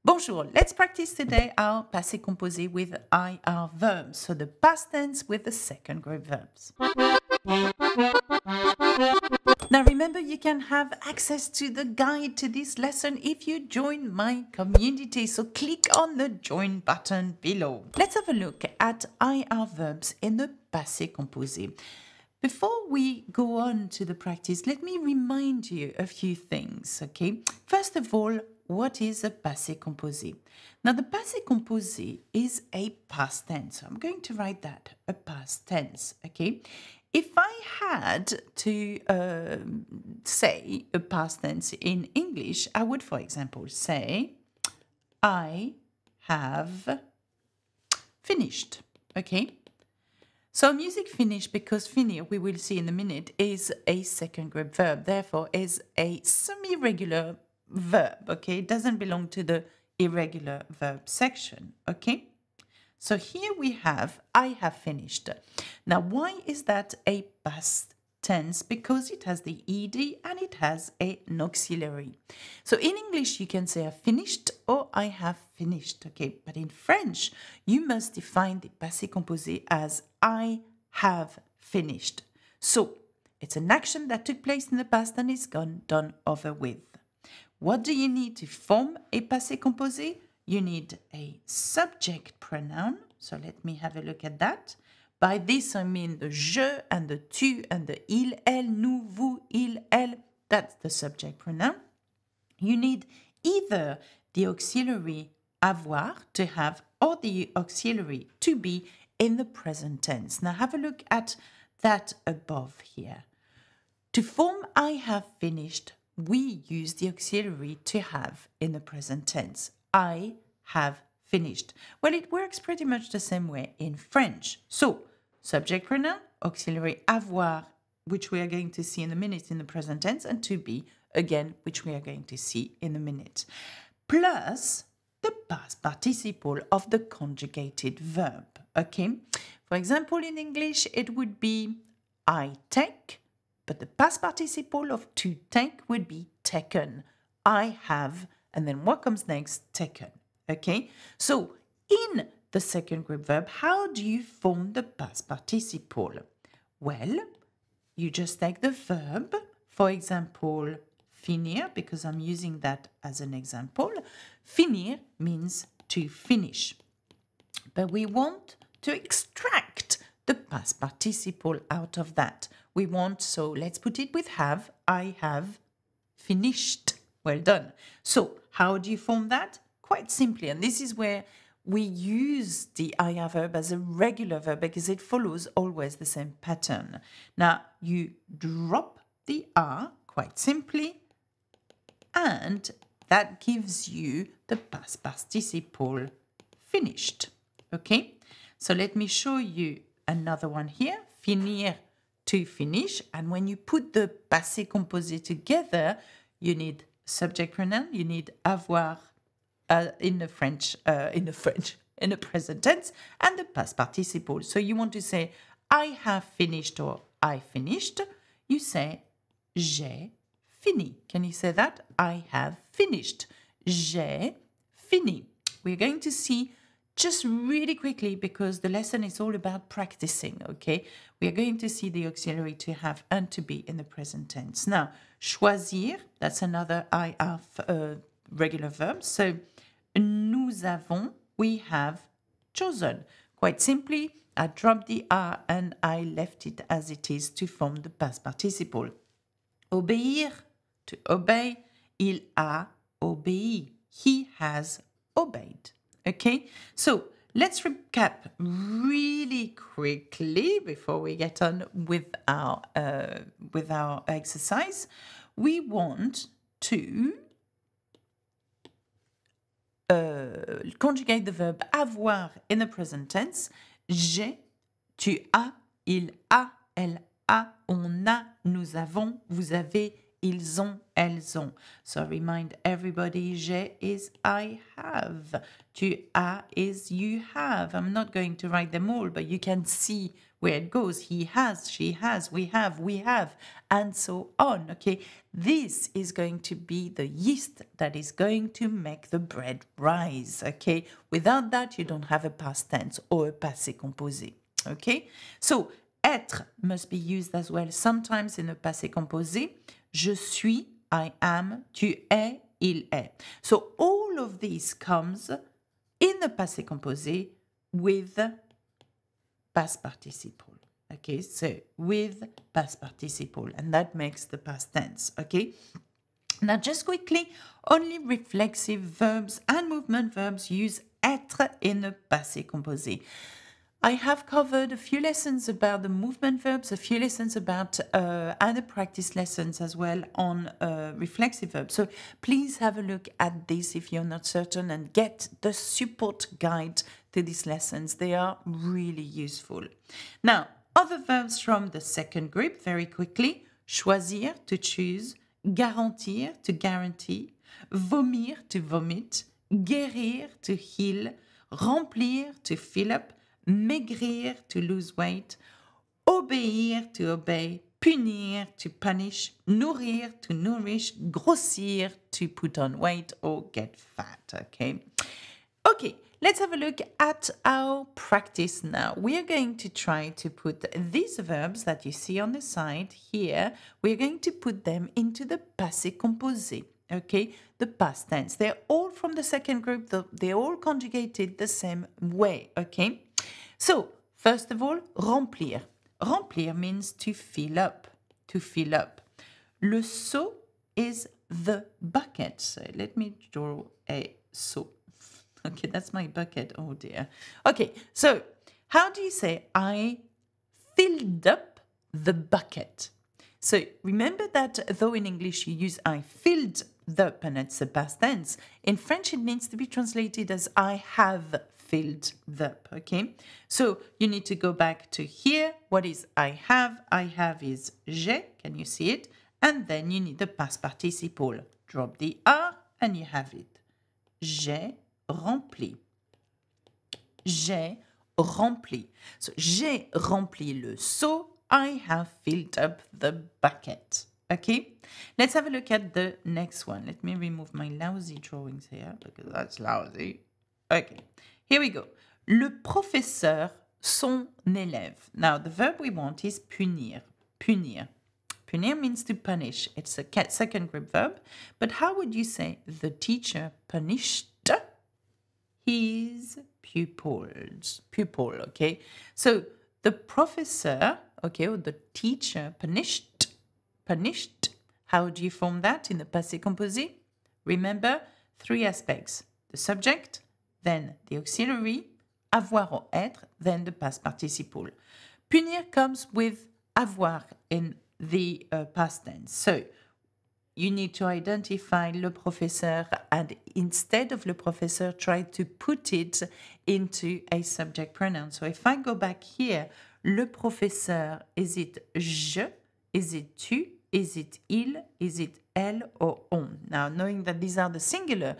Bonjour, let's practice today our passé composé with IR verbs, so the past tense with the second group verbs. Now remember, you can have access to the guide to this lesson if you join my community, so click on the join button below. Let's have a look at IR verbs in the passé composé. Before we go on to the practice, let me remind you a few things, okay? First of all, what is a passé composé? Now, the passé composé is a past tense. So I'm going to write that, a past tense, okay? If I had to say a past tense in English, I would, for example, say, I have finished, okay? So music finished, because finir, we will see in a minute, is a second group verb, therefore is a semi-regular verb, okay? It doesn't belong to the irregular verb section, okay? So here we have, I have finished. Now, why is that a past tense? Because it has the ed and it has an auxiliary. So in English, you can say I finished or I have finished, okay? But in French, you must define the passé composé as I have finished. So it's an action that took place in the past and is gone, done, over with. What do you need to form a passé composé? You need a subject pronoun. So let me have a look at that. By this, I mean the je and the tu and the il, elle, nous, vous, il, elle. That's the subject pronoun. You need either the auxiliary avoir, to have, or the auxiliary to be in the present tense. Now have a look at that above here. To form I have finished, we use the auxiliary to have in the present tense. I have finished. Well, it works pretty much the same way in French. So, subject pronoun, auxiliary avoir, which we are going to see in a minute in the present tense, and to be, again, which we are going to see in a minute. Plus the past participle of the conjugated verb, okay? For example, in English, it would be I take, but the past participle of to take would be taken. I have, and then what comes next? Taken. Okay? So, in the second group verb, how do you form the past participle? Well, you just take the verb, for example, finir, because I'm using that as an example. Finir means to finish. But we want to extract the past participle out of that. We want, so let's put it with have. I have finished. Well done. So how do you form that? Quite simply, and this is where we use the IR verb as a regular verb because it follows always the same pattern. Now, you drop the R quite simply, and that gives you the past participle finished. Okay? So let me show you another one here. Finir, to finish. And when you put the passé composé together, you need subject pronoun, you need avoir in the present tense, and the past participle. So you want to say I have finished or I finished. You say j'ai fini. Can you say that? I have finished. J'ai fini. We're going to see just really quickly, because the lesson is all about practicing, okay? We are going to see the auxiliary to have and to be in the present tense. Now, choisir, that's another IR regular verb. So, nous avons, we have chosen. Quite simply, I dropped the R and I left it as it is to form the past participle. Obéir, to obey. Il a obéi. He has obeyed. Okay, so let's recap really quickly before we get on with our exercise. We want to conjugate the verb avoir in the present tense. J'ai, tu as, il a, elle a, on a, nous avons, vous avez, ils ont, elles ont. So remind everybody, j'ai is I have. Tu as is you have. I'm not going to write them all, but you can see where it goes. He has, she has, we have, and so on, okay? This is going to be the yeast that is going to make the bread rise, okay? Without that, you don't have a past tense or a passé composé, okay? So, être must be used as well sometimes in a passé composé. Je suis, I am, tu es, il est. So, all of this comes in the passé composé with past participle. Okay, so with past participle, and that makes the past tense. Okay, now just quickly, only reflexive verbs and movement verbs use être in the passé composé. I have covered a few lessons about the movement verbs, a few lessons about other practice lessons as well on reflexive verbs. So please have a look at this if you're not certain and get the support guide to these lessons. They are really useful. Now, other verbs from the second group, very quickly. Choisir, to choose. Garantir, to guarantee. Vomir, to vomit. Guérir, to heal. Remplir, to fill up. Maigrir, to lose weight. Obéir, to obey. Punir, to punish. Nourrir, to nourish. Grossir, to put on weight or get fat, okay? Okay, let's have a look at our practice now. We are going to try to put these verbs that you see on the side here, we're going to put them into the passé composé, okay? The past tense. They're all from the second group, they're all conjugated the same way, okay? So, first of all, remplir. Remplir means to fill up, to fill up. Le seau is the bucket. So, let me draw a seau. Okay, that's my bucket. Oh dear. Okay, so how do you say I filled up the bucket? So remember that though in English you use I filled up and it's the past tense, in French it needs to be translated as I have filled up, okay? So you need to go back to here. What is I have? I have is j'ai, can you see it? And then you need the past participle. Drop the R and you have it. J'ai rempli. J'ai rempli. So, j'ai rempli le seau. I have filled up the bucket. Okay? Let's have a look at the next one. Let me remove my lousy drawings here because that's lousy. Okay. Here we go. Le professeur, son élève. Now, the verb we want is punir. Punir. Punir means to punish. It's a second group verb. But how would you say the teacher punished his pupils? Pupil, okay? So the professor, okay, or the teacher punished. How do you form that in the passé composé? Remember, three aspects. The subject, then the auxiliary, avoir or être, then the past participle. Punir comes with avoir in the past tense. So you need to identify le professeur and instead of le professeur, try to put it into a subject pronoun. So if I go back here, le professeur, is it je? Is it tu? Is it il? Is it elle or on? Now, knowing that these are the singular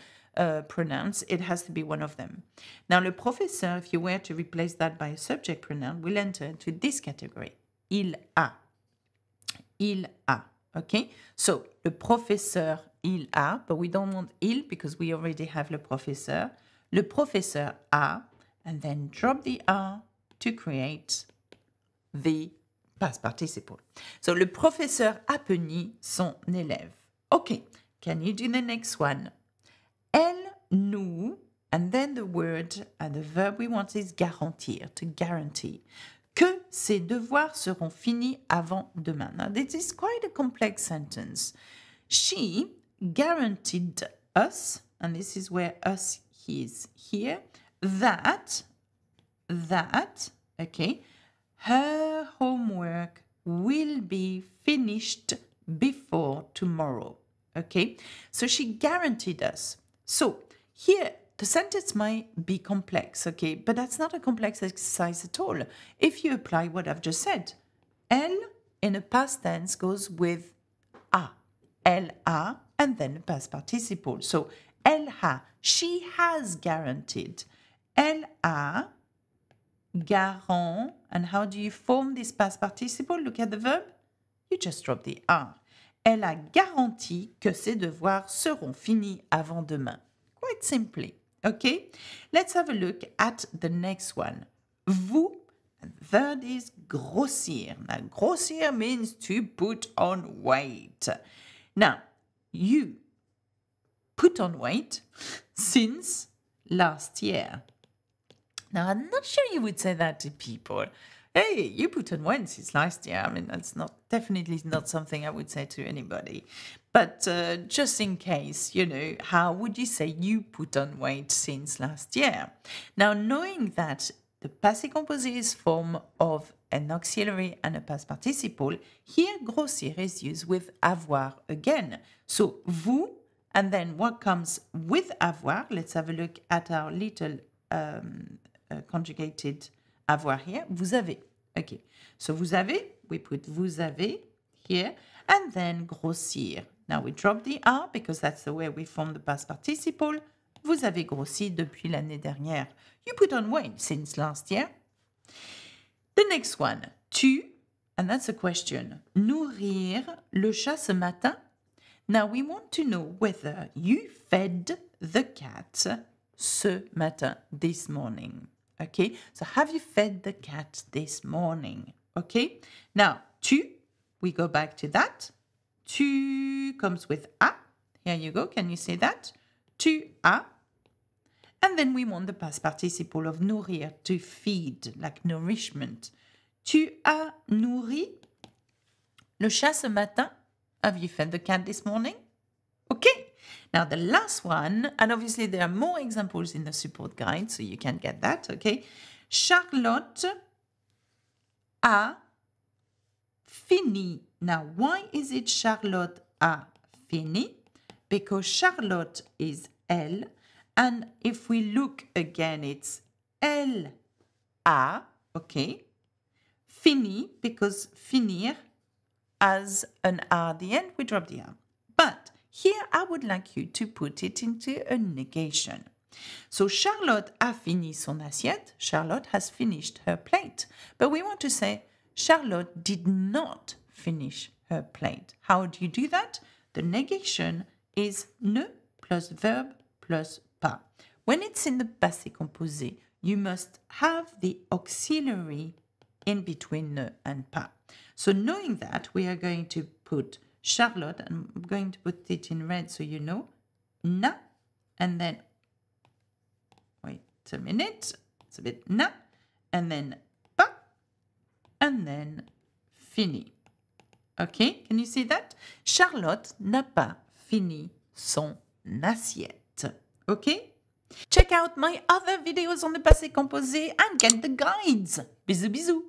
pronouns, it has to be one of them. Now, le professeur, if you were to replace that by a subject pronoun, will enter into this category. Il a. Il a. Okay? So, le professeur, il a, but we don't want il because we already have le professeur. Le professeur a, and then drop the a to create the past participle. So, le professeur a puni son élève. Okay, can you do the next one? Elle, nous, and then the word and the verb we want is garantir, to guarantee. Que ses devoirs seront finis avant demain. Now, this is quite a complex sentence. She guaranteed us, and this is where us is here, that, okay, her homework will be finished before tomorrow. Okay, so she guaranteed us. So here, the sentence might be complex, okay, but that's not a complex exercise at all. If you apply what I've just said, elle in a past tense goes with a. Elle a, and then a past participle. So, elle a, she has guaranteed. Elle a garant. And how do you form this past participle? Look at the verb. You just drop the R. Elle a garanti que ses devoirs seront finis avant demain. Quite simply. Okay? Let's have a look at the next one. Vous, and the verb is grossir. Now, grossir means to put on weight. Now, you put on weight since last year. Now, I'm not sure you would say that to people. Hey, you put on weight since last year. I mean, that's definitely not something I would say to anybody. But just in case, how would you say you put on weight since last year? Now, knowing that the passé composé is form of an auxiliary and a past participle, here grossir is used with avoir again. So, vous, and then what comes with avoir? Let's have a look at our little conjugated avoir here. Vous avez. Okay. So, vous avez, we put vous avez here, and then grossir. Now, we drop the R because that's the way we form the past participle. Vous avez grossi depuis l'année dernière. You put on weight since last year. The next one. Tu, and that's a question. Nourrir le chat ce matin? Now, we want to know whether you fed the cat ce matin, this morning. Okay, so have you fed the cat this morning? Okay, now, tu, we go back to that. Tu comes with a. Here you go, can you say that? Tu as. And then we want the past participle of nourrir, to feed, like nourishment. Tu as nourri le chat ce matin? Have you fed the cat this morning? Okay. Now, the last one, and obviously there are more examples in the support guide, so you can get that, okay? Charlotte a fini. Now, why is it Charlotte a fini? Because Charlotte is elle, and if we look again, it's elle a, okay? Fini, because finir has an R at the end, we drop the R. But here, I would like you to put it into a negation. So, Charlotte a fini son assiette. Charlotte has finished her plate. But we want to say, Charlotte did not finish her plate. How do you do that? The negation is ne plus verb plus pas. When it's in the passé composé, you must have the auxiliary in between ne and pas. So, knowing that, we are going to put Charlotte, and I'm going to put it in red so you know, na, and then, wait a minute, it's a bit na, and then pas, and then fini. Okay, can you see that? Charlotte n'a pas fini son assiette. Okay? Check out my other videos on the passé composé and get the guides. Bisous, bisous.